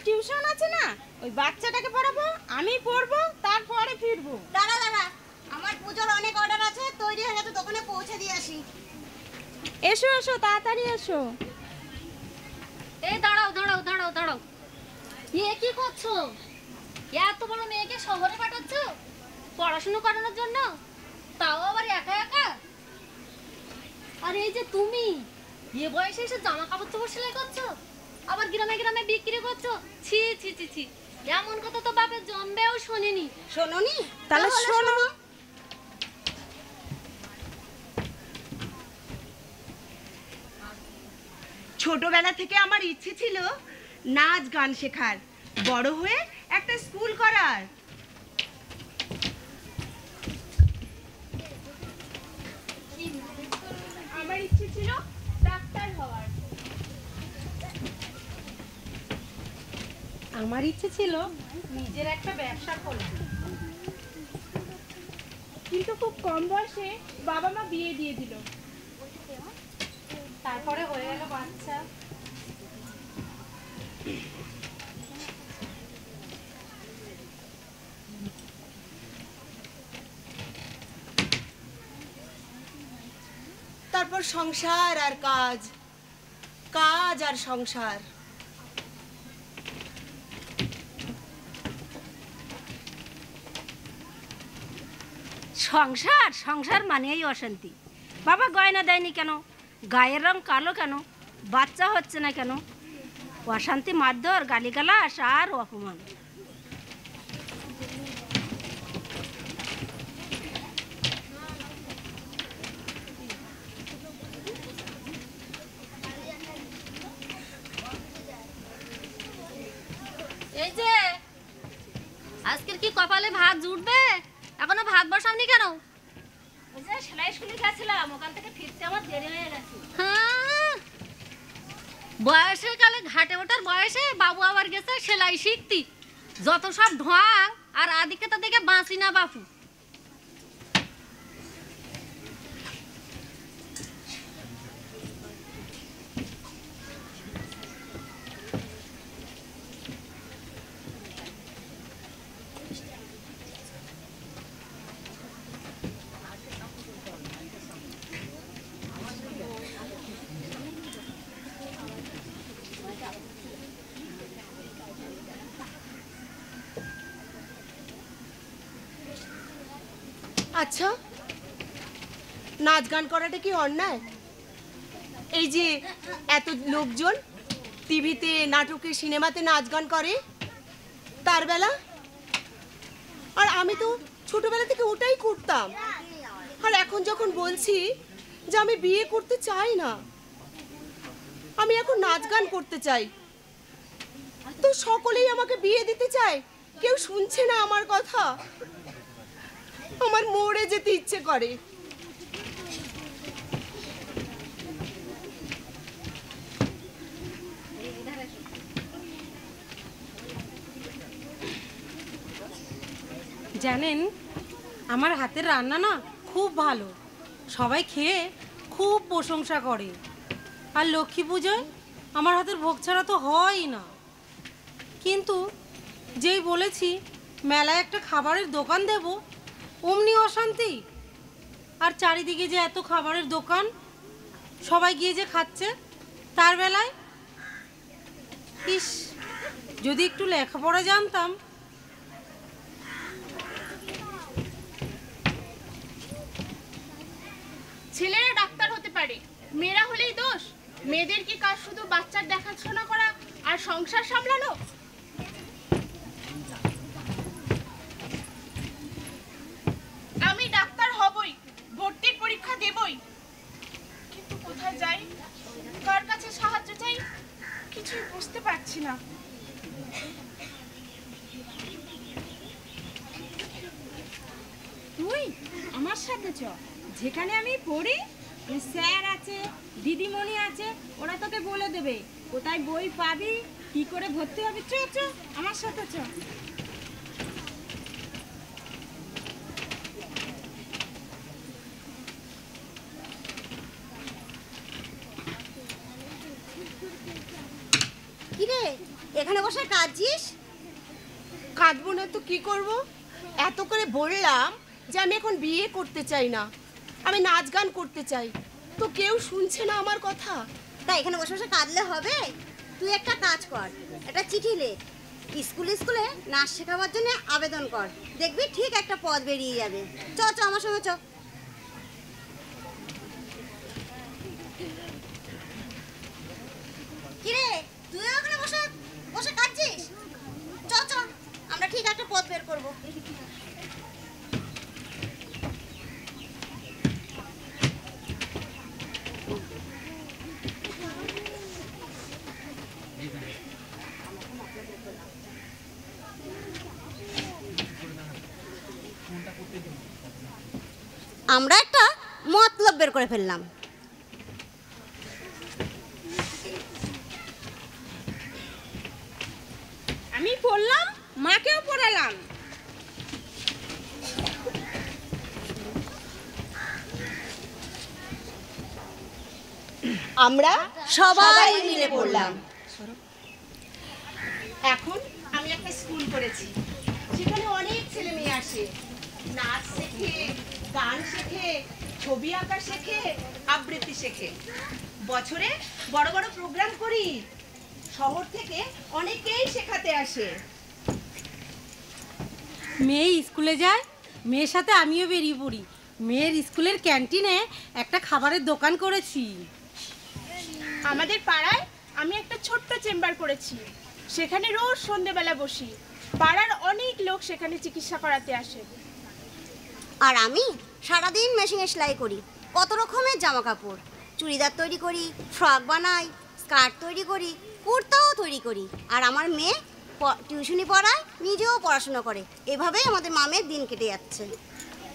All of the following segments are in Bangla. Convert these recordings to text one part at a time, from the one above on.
টিউশন আছে না, ওই বাচ্চাটাকে পড়াবো, আমি পড়বো, তারপরে ফিরবো। দাঁড়া দাঁড়া, আমার পুজোর অনেক অর্ডার আছে, তৈরি হয়ে গেছে, দোকানে পৌঁছে দিয়ে আসি। এসো এসো, তাড়াতাড়ি এসো। এই দাঁড়াও দাঁড়াও দাঁড়াও দাঁড়াও, এ কি করছো? এত বড় মেয়েকে শহরে পাঠাচ্ছ পড়াশোনা করানোর জন্য, তাও আবার একা একা? আর এই যে তুমি এ বয়সে এসে জামা কাপড় চোপড় সেলাই করছো, আবার গ্রামে গ্রামে বিক্রি করছো? ছি ছি ছি ছি, এমন কথা তো বাপের জন্মেও শোনেনি। শোনোনি? তাহলে শোনো। ছোটবেলা থেকে আমার ইচ্ছে ছিল নাচ গান শেখার, বড় হয়ে একটা স্কুল করার। আমার ইচ্ছে ছিল ডাক্তার হওয়ার। আমার ইচ্ছে ছিল নিজের একটা ব্যবসা করার, কিন্তু খুব কম বয়সে বাবা মা বিয়ে দিয়ে দিল। তারপরে হয়ে গেল বাচ্চা। তারপর সংসার আর কাজ, কাজ আর সংসার। সংসার সংসার মানেই অশান্তি। বাবা গয়না দেয়নি কেন, গায়ের রং কালো কেন, বাচ্চা হচ্ছে না কেন, অশান্তি, মারধর, গালিগালাজ আর অপমান। এই যে আজকের কি কপালে ভাত জুটবে? এখনো ভাত বসাওনি কেন? ওই যে সেলাই স্কুলে গেছিলাম, ওখান থেকে ফিরতে আমার দেরি হয়ে গেছে। হ্যাঁ, বয়সের কালে ঘাটে ওঠার বয়সে বাবু আবার গেছে সেলাই শিখতি। যত সব ঢং আর আদিকে তো দেখে বাঁচি না বাপু। আচ্ছা, নাচ গান করাটা কি অন্যায়? এই যে এত লোকজন টিভিতে, নাটকে, সিনেমাতে নাচ গান করে, তার বেলা? আর আমি তো ছোটবেলা থেকে ওটাই করতাম। আর এখন যখন বলছি যে আমি বিয়ে করতে চাই না, আমি এখন নাচ গান করতে চাই, তো সকলেই আমাকে বিয়ে দিতে চায়। কেউ শুনছে না আমার কথা। আমার মরে যেতে ইচ্ছে করে। জানেন, আমার হাতের রান্না না খুব ভালো, সবাই খেয়ে খুব প্রশংসা করে। আর লক্ষ্মী পুজোয় আমার হাতের ভোগ ছাড়া তো হয়ই না। কিন্তু যেই বলেছি মেলায় একটা খাবারের দোকান দেব, অমনি অশান্তি। আর চারিদিকে যে এত খাবারের দোকান, সবাই গিয়ে যে খাচ্ছে, তার বেলায় ইস, যদি একটু লেখাপড়া জানতাম। ছেলেরা ডাক্তার হতে পারে, মেয়েরা হলেই দোষ? মেয়েদের কি কাজ শুধু বাচ্চার দেখাশোনা করা আর সংসার সামলানো? আমি ডাক্তার হবই, ভর্তির পরীক্ষা দেবই, কিন্তু কোথায় যাই, কার কাছে সাহায্য চাই, কিছুই বুঝতে পারছি না। তুই আমার সাথে চ, যেখানে আমি পড়ি স্যার আছে, দিদিমণি আছে, ওরা তোকে বলে দেবে কোথায় বই পাবি, কি করে ভর্তি হবি। চ চ, আমার সাথে চ। কিরে, এখানে বসে কাঁদছিস? কাঁদবো না তো কি করব? এত করে বললাম যে আমি এখন বিয়ে করতে চাই না, আমি নাচ গান করতে চাই, তো কেউ শুনছে না আমার কথা। তাই এখানে বসে বসে কাঁদলে হবে? তুই একটা কাজ কর, একটা চিঠি লেখ, স্কুলে নাচ শেখাবার জন্য আবেদন কর, দেখবি ঠিক একটা পদ বেরিয়ে যাবে। চ চ আমার সঙ্গে চ। কিরে, তুইও ওখানে বসে বসে কাঁদছিস? চ চ, আমরা ঠিক একটা পদ বের করবো। আমরা একটা মতলব বের করে ফেললাম। আমি পড়লাম, মাকেও পড়ালাম। আমরা সবাই মিলে পড়লাম। এখন আমি একটা স্কুল করেছি, সেখানে অনেক ছেলে মেয়ে আসে, নাচ শেখে, গান শেখে, ছবি আঁকা শেখে, আবৃত্তি শেখে। বছরে বড় বড় প্রোগ্রাম করি, শহর থেকে অনেকেই শেখাতে আসে। মেয়ে স্কুলে যায়, মেয়ের সাথে আমিও বেরিয়ে পড়ি। মেয়ের স্কুলের ক্যান্টিনে একটা খাবারের দোকান করেছি। আমাদের পাড়ায় আমি একটা ছোট্ট চেম্বার করেছি, সেখানে রোজ সন্ধেবেলা বসি। পাড়ার অনেক লোক সেখানে চিকিৎসা করাতে আসে। আর আমি সারাদিন মেশিনে সেলাই করি, কত রকমের জামা কাপড়, চুড়িদার তৈরি করি, ফ্রক বানাই, স্কার্ট তৈরি করি, কুর্তাও তৈরি করি। আর আমার মেয়ে টিউশনি পড়ায়, নিজেও পড়াশোনা করে। এভাবেই আমাদের মামের দিন কেটে যাচ্ছে।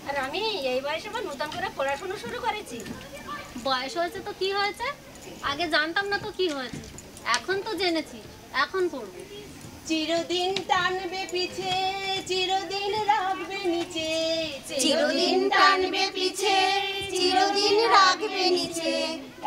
আর আমি এই বয়সে আবার নতুন করে পড়াশোনা শুরু করেছি। বয়স হয়েছে তো কি হয়েছে, আগে জানতাম না তো কি হয়েছে, এখন তো জেনেছি, এখন পড়বো। চিরদিন টানবে পিছে, চিরদিন রাখবে নিচে, চিরদিন টানবে পিছে, চিরদিন রাখবে নিচে।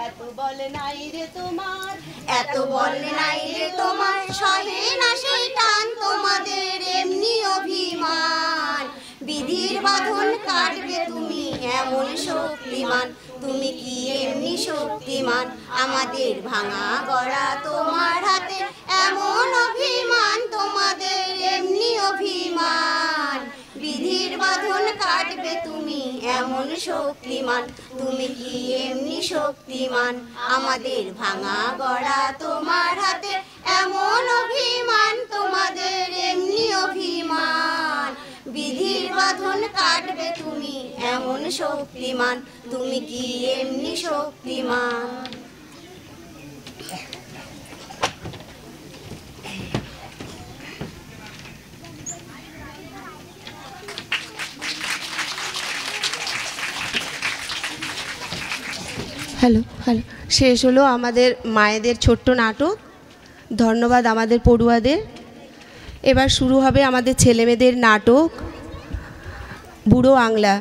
এত বল নাই রে তোমার, এত বল নাই রে তোমার, সহে না সেই টান তোমাদের এমনি অভিমান। বিধির বাঁধন কাটবে তুমি এমন শক্তিমান, তুমি কি এমনি শক্তিমান, আমাদের ভাঙা গড়া তোমার হাতে এমন অভিমান, তোমাদের এমনি অভিমান। বিধির বাঁধন কাটবে তুমি এমন শক্তিমান, তুমি কি এমনি শক্তিমান, আমাদের ভাঙা গড়া তোমার হাতে এমন অভিমান, তোমাদের এমনি অভিমান। বিধির বাঁধন কাটবে তুমি এমন শক্তিমান, তুমি কি এমনি শক্তিমান। হ্যালো হ্যালো, শেষ হলো আমাদের মায়েদের ছোট্ট নাটক। ধন্যবাদ আমাদের পড়ুয়াদের। এবার শুরু হবে আমাদের ছেলেমেয়েদের নাটক বুড়ো আংলা।